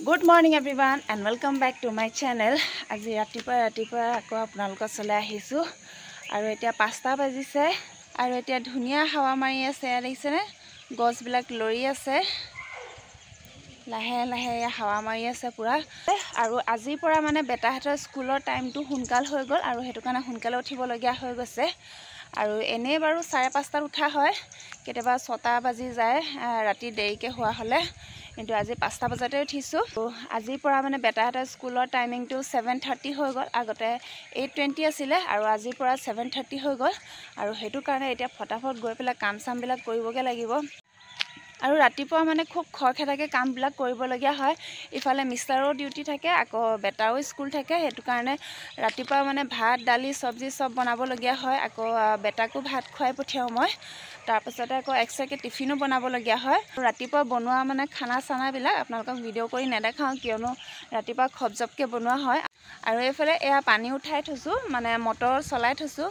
Good morning everyone and welcome back to my channel. আজি ৰাতিপুৱা আকৌ আপোনালোকৰ চলে আহিছো আৰু এতিয়া 5টা বাজিছে আৰু এতিয়া ধুনিয়া হাৱা মাৰি আছে দেখিছেনে গছ বিলাক লৰি আছে লাহে লাহে হাৱা মাৰি আছে পুৰা আৰু আজিৰ পৰা মানে বেটাহঁতৰ স্কুলৰ টাইমটো সোনকাল হৈ গল আৰু হেতু কাৰণে সোনকালে উঠিব লগিয়া হৈ গৈছে আৰু এনে বাৰু 5:30 উঠা হয় কেতিয়াবা 6টা বাজি যায় ৰাতি দেৰিকে হোৱা হলে কিন্তু আজি 5টা বজাতে উঠিছো আজিৰ পৰা মানে বেটাহঁতৰ স্কুলৰ টাইমিংটো 7:30 হৈ গল আগতে 8:20 আছিল আৰু আজিৰ পৰা 7:30 হৈ গল আৰু হেতু কাৰণে এতিয়া ফটাফট গৈ পেলা কাম সাম বিলাক কৰিবগে লাগিব আৰু ৰাতিপুৱা মানে খুব খৰখেদাকে কাম বিলাক কৰিব লগিয়া হয় ইফালে মিষ্টাৰৰ ডিউটি থাকে আকৌ বেটাও স্কুল থাকে হেতু কাৰণে ৰাতিপুৱা মানে ভাত দালি সবজি সব বনাব লগিয়া হয় আকৌ বেটাকো ভাত খুৱাই পঠিয়াও মই তাৰ পাছতে আকৌ এক্সট্ৰাকে টিফিনো বনাব লগিয়া হয় ৰাতিপুৱা বনোৱা মানে খানা সানা বিলাক আপোনালোকক ভিডিও কৰি নেদেখাও কিয়নো ৰাতিপুৱা খবজবকে বনোৱা হয় আৰু এফালে এয়া পানী উঠাই থৈছো মানে মটৰ চলাই থৈছো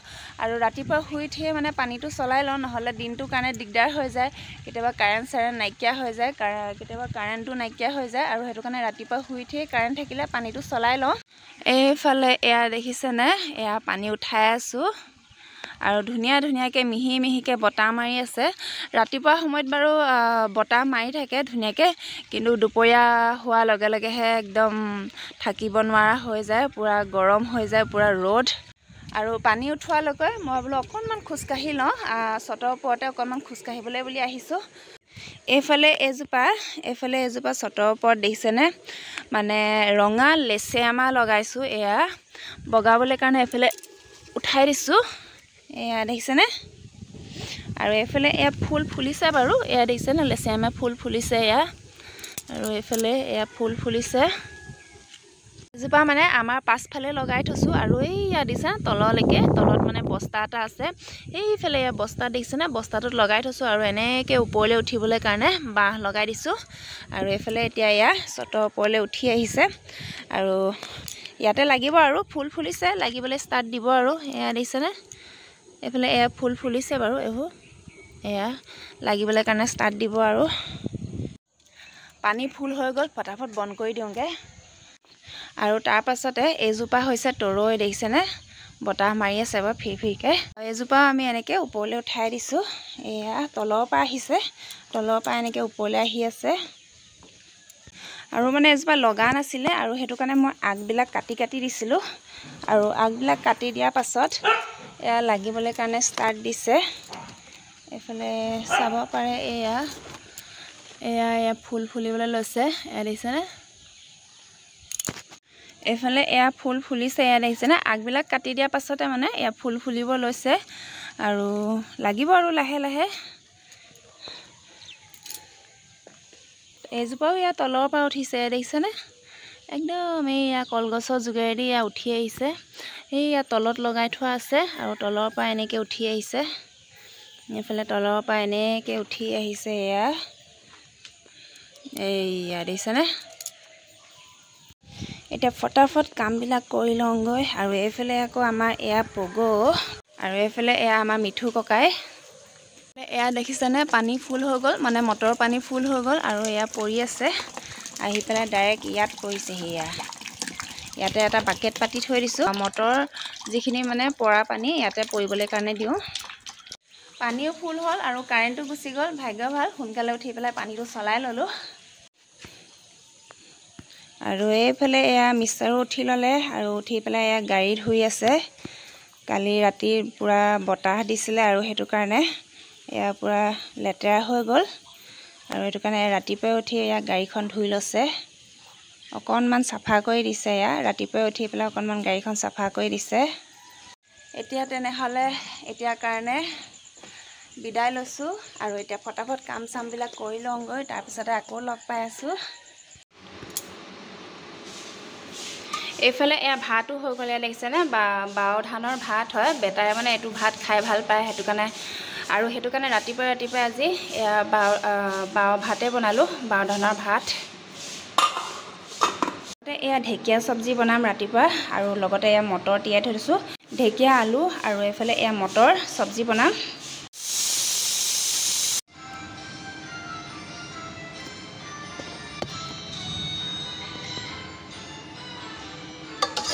আৰু ৰাতিপুৱা শুই উঠিয়ে মানে পানীটো চলাই লওঁ নহলে দিনটো কাৰণে দিগদাৰ হৈ যায় কেতিয়াবা কাৰেন্ট নাইকিয়া হৈ যায় কেতিয়াবা কাৰেন্টটো নাইকিয়া হৈ যায় আৰু হেতু কাৰণে ৰাতিপুৱা শুই উঠিয়ে কাৰেন্ট থাকিলে পানীটো চলাই লওঁ এইফালে এয়া দেখিছেনে এয়া পানী উঠাই আছো আৰু ধুনিয়াকে মিহিকে বটা মাৰি আছে ৰাতিপুৱা সময়ত বাৰু বটা মাৰি থাকে ধুনিয়াকে কিন্তু দুপৰীয়া হোৱা লগে লগেহে একদম থাকিব নোৱাৰা হৈ যায় পুৰা গৰম হৈ যায় পুৰা ৰ'দ আৰু পানী উঠোৱা লগে মই বলো অকনমান খুসকাহি লওঁ ছটৰ ওপৰতে অকনমান খুসকাহিবলৈ বুলি আহিছো এইফালে এজোপা ছটৰ ওপৰত দেখিছেনে মানে ৰঙা লেচেমা লগাইছো এয়া বগাবলৈ কাৰণে এফালে উঠাই দিছো এয়া দেখিছেনে আৰু এফালে এয়া ফুল ফুলিছে বাৰু এয়া দেখিছেনে লেচেমা ফুল ফুলিছে এয়া আৰু এফালে এয়া ফুল ফুলিছে এজোপা মানে আমাৰ পাছফালে লগাই থৈছো আৰু এইয়া দিছে তললৈকে তলত মানে বস্তা এটা আছে এইফালে এয়া বস্তা দেখিছেনে বস্তাটোত লগাই থৈছো আৰু এনেকে ওপৰলৈ উঠিবলৈ কাৰণে বাহ লগাই দিছো আৰু এফালে এতিয়া এয়া ছটৰ ওপৰলৈ উঠি আহিছে আৰু ইয়াতে লাগিব আৰু ফুল ফুলিছে লাগিবলৈ ষ্টাৰ্ট দিব আৰু এয়া দেখিছেনে এফালে এয়া ফুল ফুলিছে বাৰু এয়া লাগিবলৈ কাৰণে ষ্টাৰ্ট দিব আৰু পানী ফুল হৈ গল ফটাফট বন্ধ কৰি দিওঁগে আৰু তাৰ পাছতে এজোপা হৈছে তৰৈ দেখিছেনে বতাহ মাৰি আছে বা ফিৰফিৰকে এজোপা আমি এনেকে ওপৰলৈ উঠাই দিছো এয়া তলৰ পৰা আহিছে তলৰ পৰা এনেকে ওপৰলৈ আহি আছে আৰু মানে এজোপা লগা নাছিলে আৰু হেতু কাৰণে মই আগবিলাক কাটি দিছিলো আৰু আগবিলাক কাটি দিয়াৰ পাছত এয়া লাগিবলৈ কাৰণে ষ্টাৰ্ট দিছে এফালে চাব পাৰে এয়া ফুল ফুলিবলৈ লৈছে এয়া দেখিছেনে এফালে এয়া ফুল ফুলিছে এয়া দেখিছেনে আগবিলাক কাটি দিয়াৰ পাছতে মানে এয়া ফুল ফুলিব লৈছে আৰু লাগিব আৰু লাহে লাহে এজোপাও এয়া তলৰ পৰা উঠিছে দেখিছেনে একদম এয়া কলগছৰ যোগেৰেদি এয়া উঠি আহিছে এয়া তলত লগাই থোৱা আছে আৰু তলৰ পৰা এনেকে উঠি আহিছে এফালে তলৰ পৰা এনেকে উঠি আহিছে এয়া এয়া দেখিছেনে এতিয়া ফটাফট কামবিলাক কৰি লওঁগৈ আৰু এইফালে আকৌ আমাৰ এয়া পগো আৰু এইফালে এয়া আমাৰ মিঠু ককাই এয়া দেখিছেনে পানী ফুল হৈ গল মানে মটৰ পানী ফুল হৈ গল আৰু এয়া পৰি আছে আহি পেলাই ডাইৰেক্ট ইয়াত পৰিছে ইয়াতে এটা বাকেট পাতি থৈ দিছো মটৰ যিখিনি মানে পৰা পানী ইয়াতে পৰিবলৈ কাৰণে দিওঁ পানীও ফুল হ'ল আৰু কাৰেণ্টটো গুচি গল ভাগ্য ভাল সোনকালে উঠি পেলাই পানীটো চলাই ললো আৰু এইফালে এয়া মিষ্টাৰো উঠি ললে আৰু উঠি পেলাই এয়া গাড়ী ধুই আছে কালি ৰাতি পুৰা বতাহ দিছিলে আৰু হেতু কাৰণে এয়া পুৰা লেতেৰা হৈ গল আৰু হেতু কাৰণে ৰাতিপুৱা উঠি এয়া গাড়ীখন ধুই লৈছে অকনমান সাফা কৰি দিছে এয়া ৰাতিপুৱা উঠি পেলাই অকনমান গাড়ীখন সাফা কৰি দিছে এতিয়া তেনেহলে এতিয়া কাৰণে বিদায় লৈছো আৰু এতিয়া ফটাফট কাম সাম বিলাক কৰি লওঁগৈ তাৰ পিছতে আকৌ লগ পাই আছো এইফালে এয়া ভাতো হৈ গ'লে দেখিছেনে বাও ধানৰ ভাত হয় বেটাৰে মানে এইটো ভাত খাই ভাল পায় হেতু কাৰণে ৰাতিপুৱা আজি এয়া বাও ভাতে বনালো বাও ধানৰ ভাত এয়া ঢেকীয়া সবজি বনাম ৰাতিপুৱা আৰু লগতে এয়া মটৰ তিয়াই থৈ দিছো ঢেকীয়া আলু আৰু এইফালে এয়া মটৰ সবজি বনাম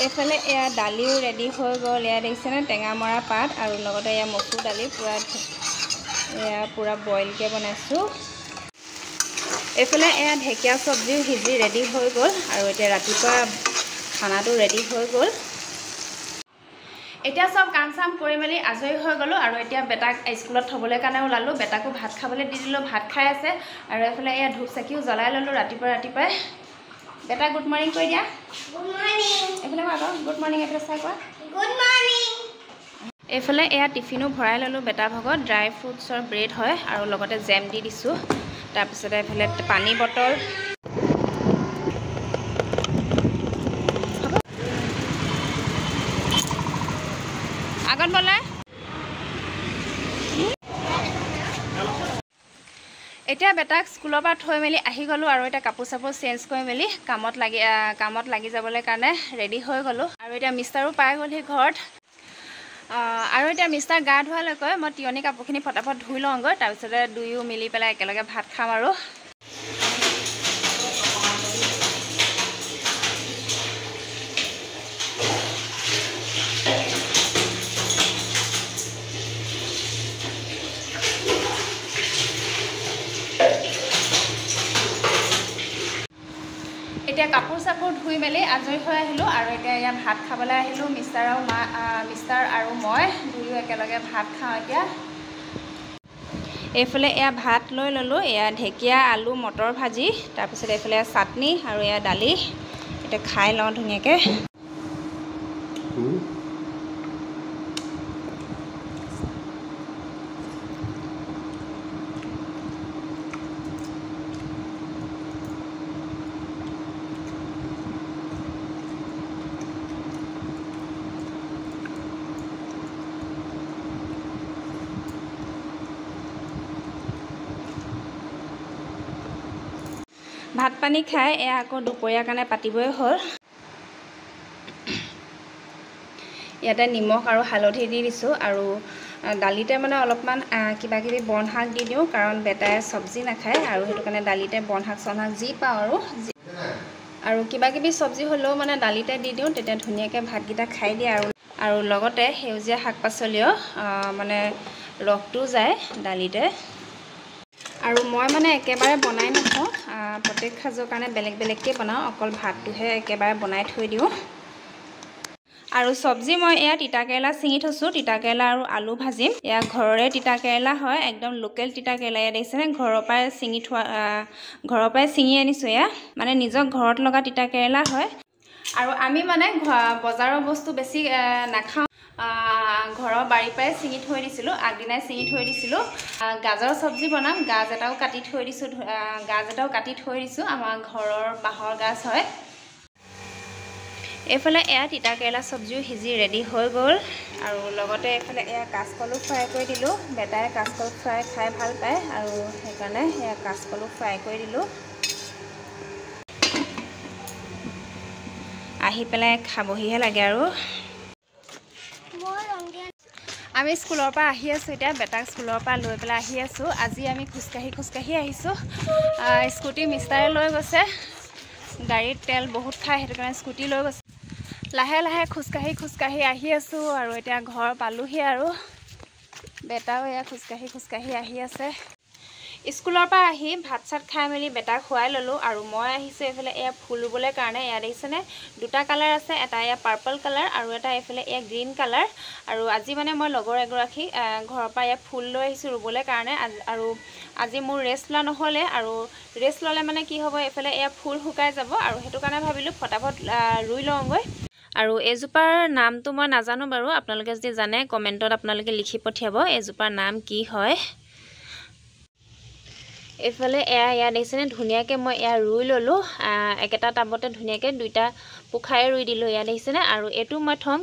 এইফালে এয়া দালিও ৰেডি হৈ গ'ল। এয়া দেখিছেনে টেঙামৰা পাত আৰু লগতে এয়া মচুৰ দালি পূৰা বইলকৈ বনাইছোঁ। এইফালে এয়া ঢেকীয়া চব্জিও সিজি ৰেডি হৈ গ'ল আৰু এতিয়া ৰাতিপুৱা খানাটো ৰেডি হৈ গ'ল। এতিয়া চব কাম চাম কৰি মেলি আজৰি হৈ গ'লোঁ আৰু এতিয়া বেটাক স্কুলত থ'বলৈ কাৰণে ওলালোঁ। বেটাকো ভাত খাবলৈ দি দিলোঁ, ভাত খাই আছে আৰু এইফালে এয়া ধূপ চাকিও জ্বলাই ল'লোঁ ৰাতিপুৱাই। বেটা গুড মৰ্ণিং কৈ দিয়া। Good morning. এইফালে কোৱা আকৌ গুড মৰ্ণিং, এইফালে চাই কোৱা গুড মৰ্ণিং। এইফালে এয়া টিফিনো ভৰাই ল'লোঁ বেটা ভাগত। ড্ৰাই ফ্ৰুটছৰ ব্ৰেড হয় আৰু লগতে জেম দি দিছোঁ। তাৰপিছতে এইফালে পানী বটল, আগত বলে। এতিয়া বেটাক স্কুলৰ পৰা থৈ মেলি আহি গ'লোঁ আৰু এতিয়া কাপোৰ চাপোৰ চেঞ্জ কৰি মেলি কামত লাগি যাবলৈ কাৰণে ৰেডি হৈ গ'লোঁ। আৰু এতিয়া মিষ্টাৰো পাই গ'লহি ঘৰত। আৰু এতিয়া মিষ্টাৰ গা ধোৱালৈকৈ মই তিয়নি কাপোৰখিনি ফটাফট ধুই লওঁগৈ। তাৰপিছতে দুয়ো মিলি পেলাই একেলগে ভাত খাম আৰু। এতিয়া কাপোৰ চাপোৰ ধুই মেলি আজৰি হৈ আহিলোঁ আৰু এতিয়া এয়া ভাত খাবলৈ আহিলোঁ। মিষ্টাৰ আৰু মই দুয়ো একেলগে ভাত খাওঁ এতিয়া। এইফালে এয়া ভাত লৈ ল'লোঁ। এয়া ঢেকীয়া, আলু, মটৰ ভাজি, তাৰপিছত এইফালে চাটনি আৰু এয়া দালি। এতিয়া খাই লওঁ ধুনীয়াকৈ। ভাত পানী খাই এয়া আকৌ দুপৰীয়াৰ কাৰণে পাতিবই হ'ল। ইয়াতে নিমখ আৰু হালধি দি দিছোঁ আৰু দালিতে মানে অলপমান কিবাকিবি বন শাক দি দিওঁ, কাৰণ বেটাই চব্জি নাখায় আৰু সেইটো কাৰণে দালিতে বন শাক চন শাক যি পাওঁ আৰু কিবাকিবি চব্জি হ'লেও মানে দালিতে দি দিওঁ, তেতিয়া ধুনীয়াকৈ ভাতকেইটা খাই দিয়ে আৰু লগতে সেউজীয়া শাক পাচলিও মানে ৰসটো যায় দালিতে। আৰু মই মানে একেবাৰে বনাই নথওঁ, প্ৰত্যেক সাজৰ কাৰণে বেলেগ বেলেগকৈ বনাওঁ। অকল ভাতটোহে একেবাৰে বনাই থৈ দিওঁ। আৰু চব্জি মই এয়া তিতাকেৰেলা ছিঙি থৈছোঁ। তিতাকেৰেলা আৰু আলু ভাজিম। এয়া ঘৰৰে তিতাকেৰেলা হয়, একদম লোকেল তিতাকেৰেলা। এয়া দেখিছেনে ঘৰৰ পৰাই ছিঙি আনিছোঁ। এয়া মানে নিজৰ ঘৰত লগা তিতাকেৰেলা হয়। আৰু আমি মানে বজাৰৰ বস্তু বেছি নাখাওঁ। ঘৰৰ বাৰীৰ পৰাই ছিঙি থৈ দিছিলোঁ, আগদিনাই ছিঙি থৈ দিছিলোঁ। গাজৰ চব্জি বনাম। গাজ এটাও কাটি থৈ দিছোঁ। আমাৰ ঘৰৰ বাঁহৰ গাজ হয়। এইফালে এয়া তিতাকেৰেলা চব্জিও সিজি ৰেডি হৈ গ'ল আৰু লগতে এইফালে এয়া কাচকলো ফ্ৰাই কৰি দিলোঁ। বেটাই কাচকল ফ্ৰাই খাই ভাল পায় আৰু সেইকাৰণে এয়া কাচকলো ফ্ৰাই কৰি দিলোঁ। আহি পেলাই খাবহিহে লাগে আৰু। আমি স্কুলৰ পৰা আহি আছোঁ এতিয়া। বেটাক স্কুলৰ পৰা লৈ পেলাই আহি আছোঁ। আজি আমি খোজকাঢ়ি আহিছোঁ। স্কুটি মিষ্টাৰে লৈ গৈছে। গাড়ীত তেল বহুত খায়, সেইটো কাৰণে স্কুটি লৈ গৈছে। লাহে লাহে খোজকাঢ়ি আহি আছোঁ আৰু এতিয়া ঘৰ পালোহি আৰু বেটাও এয়া খোজকাঢ়ি আহি আছে। স্কুলৰ পৰা আহি ভাত চাত খাই মেলি বেটাক খুৱাই ল'লোঁ আৰু মই আহিছোঁ এইফালে এয়া ফুল ৰুবলৈ কাৰণে। এয়া দেখিছেনে দুটা কালাৰ আছে, এটা এয়া পাৰ্পল কালাৰ আৰু এটা এইফালে এয়া গ্ৰীণ কালাৰ। আৰু আজি মানে মই লগৰ এগৰাকী ঘৰৰ পৰা এয়া ফুল লৈ আহিছোঁ ৰুবলৈ কাৰণে। আৰু আজি মোৰ ৰেষ্ট লোৱা নহ'লে, আৰু ৰেষ্ট ল'লে মানে কি হ'ব, এইফালে এয়া ফুল শুকাই যাব আৰু সেইটো কাৰণে ভাবিলোঁ ফটাফট ৰুই লওঁগৈ। আৰু এইজোপাৰ নামটো মই নাজানো বাৰু, আপোনালোকে যদি জানে কমেণ্টত আপোনালোকে লিখি পঠিয়াব এইজোপাৰ নাম কি হয়। এইফালে এয়া দেখিছেনে ধুনীয়াকৈ মই এয়া ৰুই ল'লোঁ। একেটা টাবতে ধুনীয়াকৈ দুইটা পোখাই ৰুই দিলোঁ। এয়া দেখিছেনে। আৰু এইটো মই থ'ম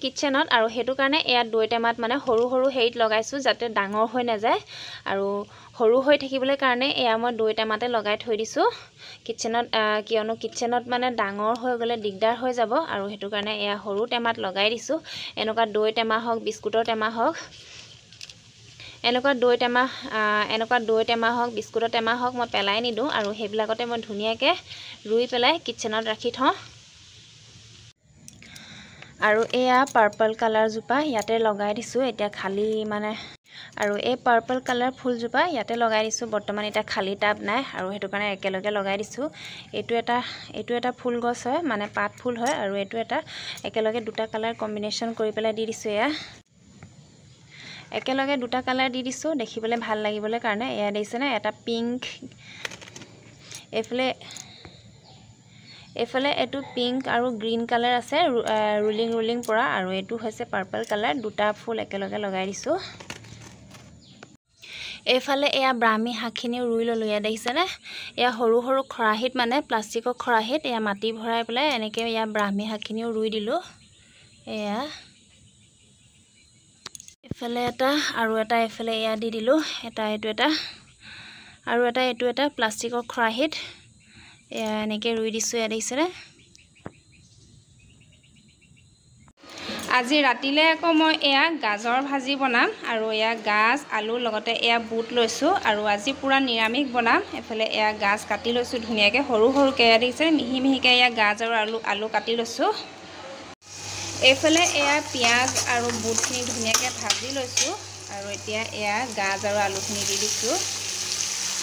কিটচেনত আৰু সেইটো কাৰণে এয়া দৈ টেমাত মানে সৰু হেৰিত লগাইছোঁ, যাতে ডাঙৰ হৈ নাযায়। আৰু সৰু হৈ থাকিবলৈ কাৰণে এয়া মই দৈ টেমাতে লগাই থৈ দিছোঁ কিটচেনত, কিয়নো কিটচেনত মানে ডাঙৰ হৈ গ'লে দিগদাৰ হৈ যাব আৰু সেইটো কাৰণে এয়া সৰু টেমাত লগাই দিছোঁ। এনেকুৱা দৈ টেমা হওক, বিস্কুটৰ টেমা হওক, এনেকুৱা দৈ টেমা হওক বিস্কুটৰ টেমা হওক মই পেলাই নিদিওঁ আৰু সেইবিলাকতে মই ধুনীয়াকৈ ৰুই পেলাই কিটচেনত ৰাখি থওঁ আৰু এয়া পাৰ্পল কালাৰ জোপা ইয়াতে লগাই দিছোঁ এতিয়া খালি মানে আৰু এই পাৰ্পল কালাৰ ফুলজোপা ইয়াতে লগাই দিছোঁ বৰ্তমান এটা খালি টাব নাই আৰু হেতু কাৰণে একেলগে লগাই দিছোঁ এইটো এটা ফুল গছ হয় মানে পাত ফুল হয় আৰু এইটো এটা একেলগে দুটা কালাৰ কম্বিনেশ্যন কৰি পেলাই দি দিছোঁ এয়া একেলগে দুটা কালাৰ দি দিছোঁ দেখিবলৈ ভাল লাগিবলৈ কাৰণে এয়া দেখিছেনে এটা পিংক এফালে এটো পিংক আৰু গ্ৰীন কালাৰ আছে ৰুলিং পৰা আৰু এটো হৈছে পাৰ্পল কালাৰ দুটা ফুল একেলগে লগাই দিছোঁ এফালে এয়া ব্ৰাহ্মী শাকখিনি ৰুই ললোঁ এয়া দেখিছেনে এয়া সৰু সৰু খৰাহিত মানে প্লাষ্টিকৰ খৰাহিত এয়া মাটি ভৰাই পেলাই এনেকৈ এয়া ব্ৰাহ্মী শাকখিনিও ৰুই দিলোঁ এয়া এফালে এটা আৰু এটা এফালে এয়া দি দিলোঁ এইটো এটা প্লাষ্টিকৰ খৰাহিত এয়া এনেকৈ ৰুই দিছোঁ এয়া দেখিছেনে আজি ৰাতিলৈ আকৌ মই এয়া গাজৰ ভাজি বনাম আৰু এয়া গাজ আলু লগতে এয়া বুট লৈছোঁ আৰু আজি পুৰা নিৰামিষ বনাম এফালে এয়া গাজ কাটি লৈছোঁ ধুনীয়াকৈ সৰু সৰুকৈ এয়া দেখিছে মিহি মিহিকৈ এয়া গাজ আৰু আলু কাটি লৈছোঁ এইফালে এয়া পিঁয়াজ আৰু বুটখিনি ধুনীয়াকৈ ভাজি লৈছোঁ আৰু এতিয়া এয়া গাজ আৰু আলুখিনি দি দিছোঁ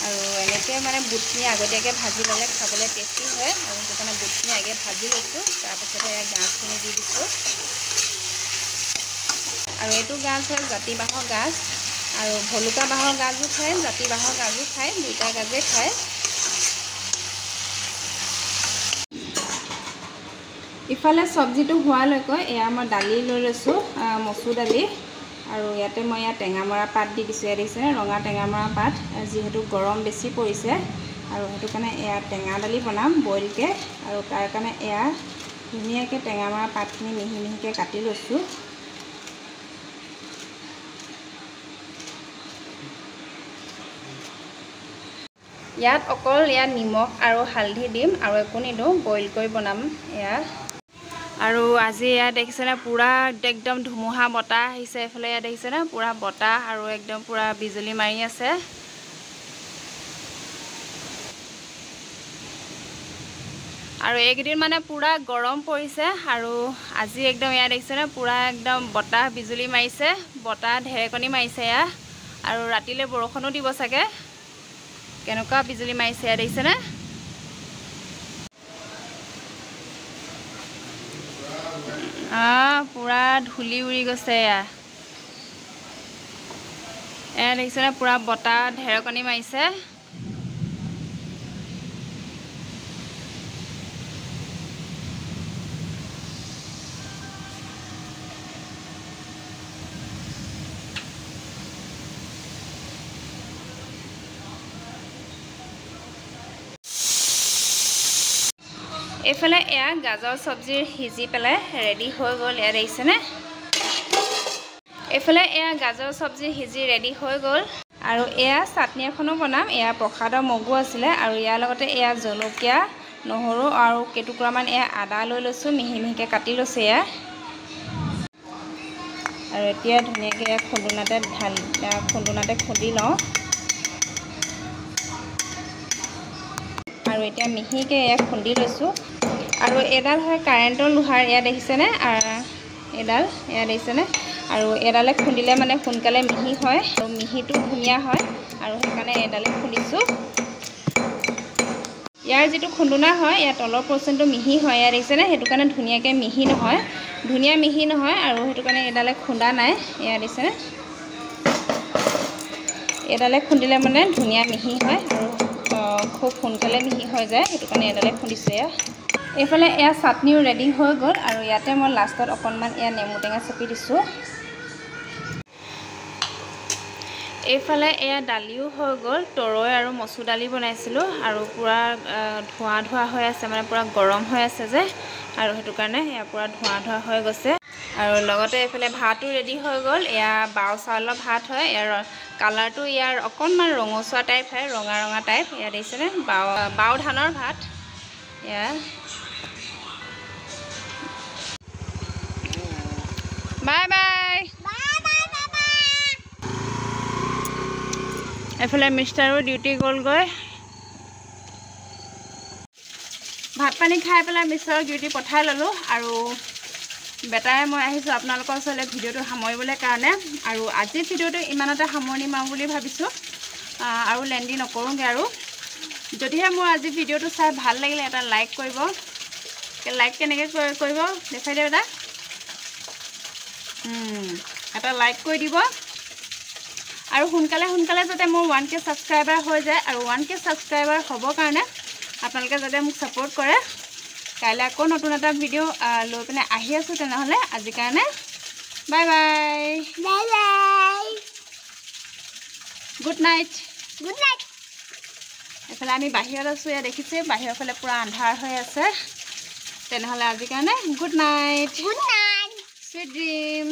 আৰু এনেকৈ মানে বুটখিনি আগতীয়াকৈ ভাজি ল'লে খাবলৈ টেষ্টি হয় আৰু সেইকাৰণে বুটখিনি আগে ভাজি লৈছোঁ তাৰপিছতে এয়া গাজখিনি দি দিছোঁ আৰু এইটো গাজ হয় জাতি বাঁহৰ গাজ আৰু ভলুকা বাঁহৰ গাজো খায় জাতি বাঁহৰ গাজো খায় দুইটা গাজে খায় ইফালে চব্জিটো হোৱালৈকে এয়া মই দালি লৈ লৈছোঁ মচুৰ দালি আৰু ইয়াতে মই এয়া টেঙামৰা পাত দি দিছোঁ এয়া দেখিছেনে ৰঙা টেঙামৰা পাত যিহেতু গৰম বেছি পৰিছে আৰু সেইটো কাৰণে এয়া টেঙা দালি বনাম বইলকৈ আৰু তাৰ কাৰণে এয়া ধুনীয়াকৈ টেঙামৰা পাতখিনি মিহি মিহিকৈ কাটি লৈছোঁ ইয়াত অকল নিমখ আৰু হালধি দিম আৰু একো নিদিওঁ বইল কৰি বনাম এয়া আৰু আজি ইয়াত দেখিছেনে পুৰা একদম ধুমুহা বতাহ আহিছে এইফালে ইয়াত দেখিছেনে পুৰা বতাহ আৰু একদম পুৰা বিজুলী মাৰি আছে আৰু এইকেইদিন মানে পুৰা গৰম পৰিছে আৰু আজি একদম ইয়াত দেখিছেনে পুৰা একদম বতাহ বিজুলী মাৰিছে বতাহ ঢেৰেকণি মাৰিছে এয়া আৰু ৰাতিলৈ বৰষুণো দিব চাগে কেনেকুৱা বিজুলী মাৰিছে ইয়াত দেখিছেনে পুৰা ধূলি উৰি গৈছে এয়া দেখিছেনে পুৰা বতাহ ঢেৰেকণি মাৰিছে এইফালে এয়া গাজৰ চব্জিৰ সিজি পেলাই ৰেডি হৈ গ'ল এয়া দেখিছেনে এইফালে এয়া গাজৰ চব্জি সিজি ৰেডি হৈ গ'ল আৰু এয়া চাটনি এখনো বনাম এয়া প্ৰসাদৰ মগু আছিলে আৰু ইয়াৰ লগতে এয়া জলকীয়া নহৰু আৰু কেইটুকুৰামান এয়া আদা লৈ লৈছোঁ মিহি মিহিকৈ কাটি লৈছোঁ এয়া আৰু এতিয়া ধুনীয়াকৈ এয়া খুন্দুনাতে খুন্দি লওঁ আৰু এতিয়া মিহিকৈ এয়া খুন্দি লৈছোঁ আৰু এডাল হয় কাৰেণ্টৰ লোহাৰ এয়া দেখিছেনে এডাল এয়া দেখিছেনে আৰু এডালে খুন্দিলে মানে সোনকালে মিহি হয় আৰু মিহিটো ধুনীয়া হয় আৰু সেইকাৰণে এডালে খুন্দিছোঁ ইয়াৰ যিটো খুন্দুনা হয় ইয়াৰ তলৰ পৰ্চনটো মিহি হয় এয়া দেখিছেনে সেইটো কাৰণে ধুনীয়াকৈ মিহি নহয় আৰু সেইটো কাৰণে এডালে খুন্দা নাই এয়া দেখিছেনে এডালে খুন্দিলে মানে ধুনীয়া মিহি হয় আৰু খুব সোনকালে মিহি হৈ যায় সেইটো কাৰণে এডালে খুন্দিছোঁ এয়া এইফালে এয়া চাটনিও ৰেডি হৈ গ'ল আৰু ইয়াতে মই লাষ্টত অকণমান এয়া নেমু টেঙা চেপি দিছোঁ এইফালে এয়া দালিও হৈ গ'ল তৰৈ আৰু মচুৰ দালি বনাইছিলোঁ আৰু পুৰা ধোঁৱা হৈ আছে মানে পুৰা গৰম হৈ আছে যে আৰু সেইটো কাৰণে এয়া পুৰা ধোঁৱা হৈ গৈছে আৰু লগতে এইফালে ভাতো ৰেডি হৈ গ'ল এয়া বাও চাউলৰ ভাত হয় ইয়াৰ কালাৰটো ইয়াৰ অকণমান ৰঙচুৱা টাইপ হয় ৰঙা টাইপ এয়া দেখিছেনে বাও ধানৰ ভাত এয়া বাই বাই এফালে মিষ্টাৰো ডিউটি গ'লগৈ ভাত পানী খাই পেলাই মিষ্টাৰক ডিউটি পঠাই ল'লোঁ আৰু বেটাৰে মই আহিছোঁ আপোনালোকৰ ওচৰলৈ ভিডিঅ'টো সামৰিবলৈ কাৰণে আৰু আজিৰ ভিডিঅ'টো ইমানতে সামৰণি মাৰোঁ বুলি ভাবিছোঁ আৰু লেণ্ডি নকৰোঁগৈ আৰু যদিহে মোৰ আজি ভিডিঅ'টো চাই ভাল লাগিলে এটা লাইক কৰিব লাইক কেনেকৈ কৰিব দেখাই দিয়ক এটা লাইক কৰি দিব আৰু সোনকালে যাতে মোৰ 1K ছাবস্ক্ৰাইবাৰ হৈ যায় আৰু 1K ছাবস্ক্ৰাইবাৰ হ'বৰ কাৰণে আপোনালোকে যাতে মোক ছাপোৰ্ট কৰে কাইলৈ আকৌ নতুন এটা ভিডিঅ' লৈ পিনে আহি আছোঁ তেনেহ'লে আজিৰ কাৰণে বাই বাই গুড নাইট এইফালে আমি বাহিৰত আছোঁ এয়া দেখিছে বাহিৰৰ ফালে পূৰা আন্ধাৰ হৈ আছে তেনেহ'লে আজিৰ কাৰণে গুড নাইট চুইট ড্ৰিম